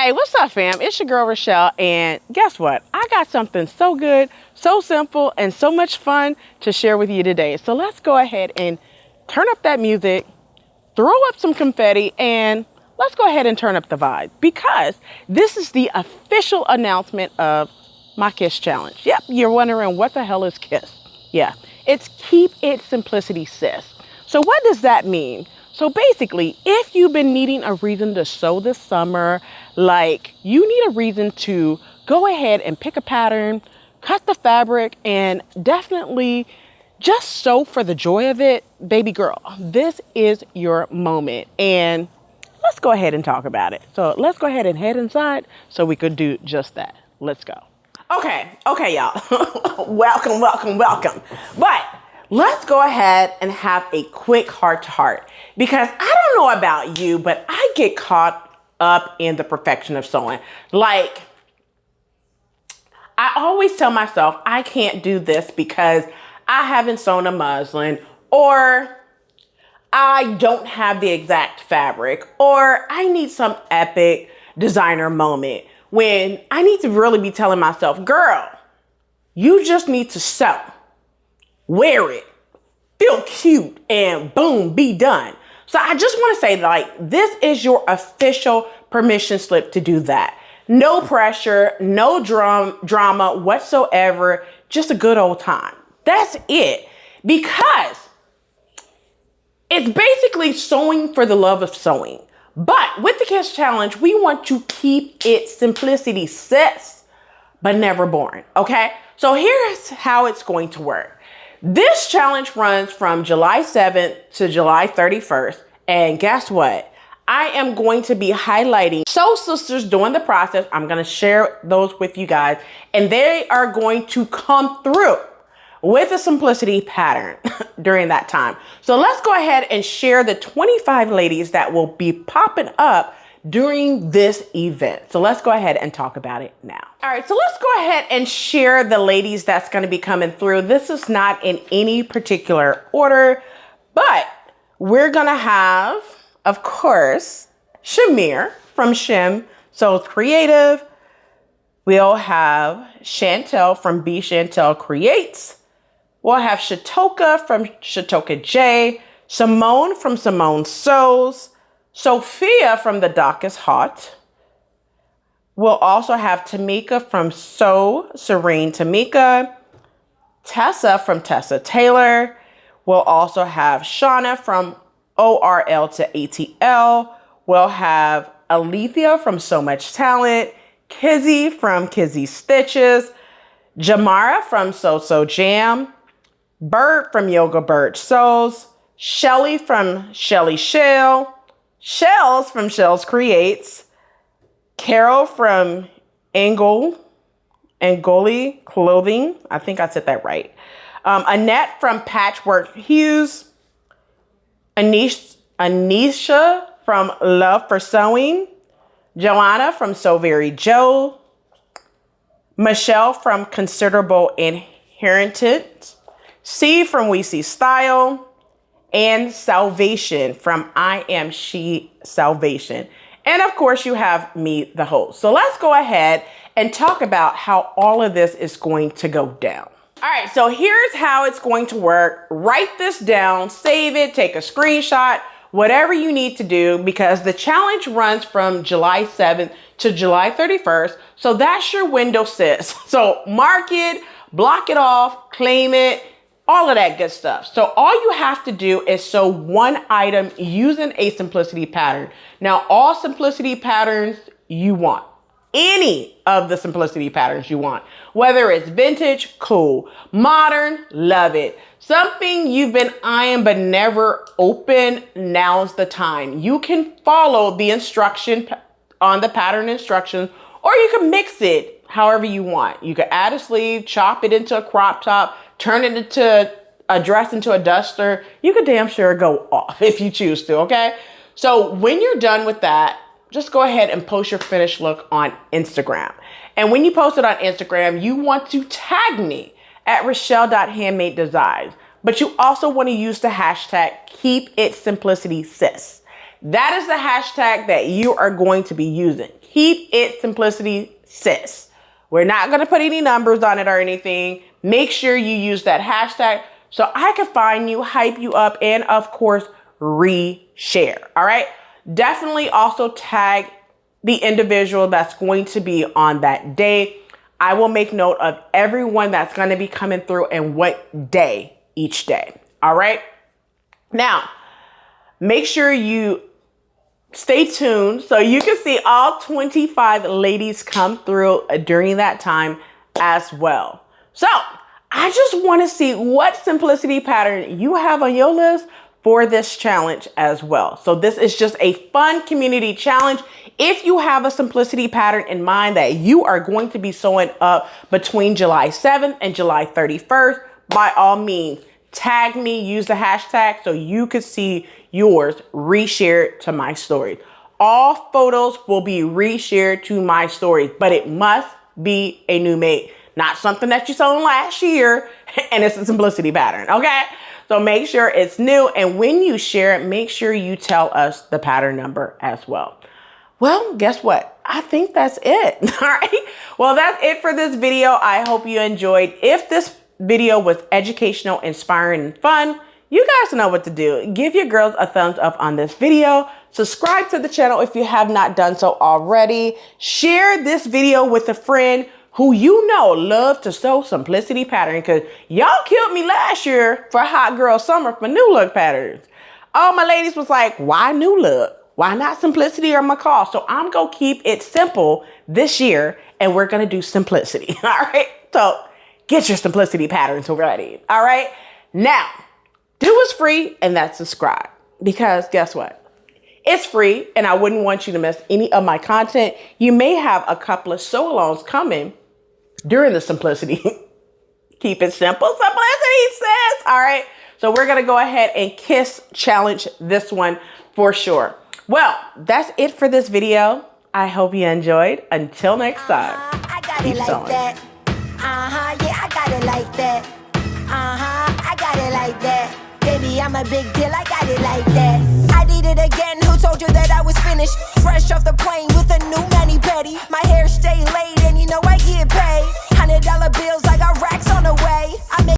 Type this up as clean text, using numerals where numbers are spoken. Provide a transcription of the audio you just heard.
Hey, what's up, fam? It's your girl, Rochelle, and guess what? I got something so good, so simple, and so much fun to share with you today. So let's go ahead and turn up that music, throw up some confetti, and let's go ahead and turn up the vibe, because this is the official announcement of my K.I.S.S challenge. Yep, you're wondering what the hell is K.I.S.S? Yeah, it's Keep It Simplicity, Sis. So what does that mean? So basically, if you've been needing a reason to sew this summer, like you need a reason to go ahead and pick a pattern, cut the fabric, and definitely just sew for the joy of it, baby girl, this is your moment. And let's go ahead and talk about it. So let's go ahead and head inside so we could do just that. Let's go. Okay, y'all. welcome. But let's go ahead and have a quick heart-to-heart, because I don't know about you, but I get caught up in the perfection of sewing. Like, I always tell myself I can't do this because I haven't sewn a muslin, or I don't have the exact fabric, or I need some epic designer moment, when I need to really be telling myself, girl, you just need to sew, wear it, feel cute, and boom, be done. So I just want to say, like, this is your official permission slip to do that. No pressure, no drama whatsoever, just a good old time. That's it. Because it's basically sewing for the love of sewing. But with the K.I.S.S challenge, we want to keep it simplicity, sis, but never boring, okay? So here's how it's going to work. This challenge runs from July 7th to July 31st. And guess what? I am going to be highlighting Sew Sisters during the process. I'm going to share those with you guys, and they are going to come through with a simplicity pattern during that time. So let's go ahead and share the 25 ladies that will be popping up during this event. So let's go ahead and talk about it now. All right, so let's go ahead and share the ladies that's going to be coming through. This is not in any particular order, but we're going to have, of course, Shamir from Shim Sews Creative. We'll have Chantel from B Chantel Creates. We'll have Shatoka from Shatoka J, Simone from Simone Sews, Sophia from The Dock is Hot. We'll also have Tamika from Sew Serene Tamika, Tessa from Tessa Taylor. We'll also have Shauna from ORL to ATL. We'll have Alethea from So Much Talent, Kizzy from Kizzy Stitches, Jamara from So Jam, Bert from Yoga Bird Sews, Shelly from Shelly Shell, Shells from Shells Creates, Carol from Angoli Clothing. I think I said that right. Annette from Patchwork Hues, Anisha from Love for Sewing, Joanna from So Very Joe, Michelle from Considerable Inheritance, C from We See Style, and Salvation from I Am She Salvation. And of course, you have me, the host. So let's go ahead and talk about how all of this is going to go down. All right, so here's how it's going to work. Write this down, save it, take a screenshot, whatever you need to do, because the challenge runs from July 7th to July 31st. So that's your window, sis. So mark it, block it off, claim it, all of that good stuff. So all you have to do is sew one item using a simplicity pattern. Now, all simplicity patterns you want. Any of the simplicity patterns you want. Whether it's vintage, cool. Modern, love it. Something you've been eyeing but never opened, now's the time. You can follow the instruction on the pattern instructions, or you can mix it however you want. You can add a sleeve, chop it into a crop top, turn it into a dress, into a duster. You could damn sure go off if you choose to, okay? So when you're done with that, just go ahead and post your finished look on Instagram. And when you post it on Instagram, you want to tag me at Rochelle.Handmade.Designs. But you also want to use the hashtag KeepItSimplicitySis. That is the hashtag that you are going to be using. Keep it simplicity, sis. We're not going to put any numbers on it or anything. Make sure you use that hashtag so I can find you, hype you up, and of course, reshare. All right. Definitely also tag the individual that's going to be on that day. I will make note of everyone that's going to be coming through and what day each day. All right. Now, make sure you stay tuned so you can see all 25 ladies come through during that time as well. So I just want to see what simplicity pattern you have on your list for this challenge as well. So this is just a fun community challenge. If you have a simplicity pattern in mind that you are going to be sewing up between July 7th and July 31st, by all means, tag me, use the hashtag so you could see yours reshared to my story. All photos will be reshared to my story, but it must be a new make. Not something that you sold last year and it's a simplicity pattern, okay? So make sure it's new, and when you share it, make sure you tell us the pattern number as well. Well, guess what? I think that's it, all right? Well, that's it for this video. I hope you enjoyed. If this video was educational, inspiring, and fun, you guys know what to do. Give your girls a thumbs up on this video. Subscribe to the channel if you have not done so already. Share this video with a friend who you know love to sew simplicity pattern, because y'all killed me last year for Hot Girl Summer for new look patterns. All my ladies was like, why new look? Why not simplicity or McCall? So I'm going to keep it simple this year, and we're going to do simplicity. All right. So get your simplicity patterns ready. All right. Now, do what's free, and that's subscribe, because guess what? It's free, and I wouldn't want you to miss any of my content. You may have a couple of sew-alongs coming during the simplicity. Keep it simple, simplicity, sis. All right. So we're going to go ahead and K.I.S.S challenge this one for sure. Well, that's it for this video. I hope you enjoyed. Until next time. I got it like that. Yeah, I got it like that. I got it like that. Baby, I'm a big deal. I got it like that. I did it again. Who told you that I was finished? Fresh off the plane with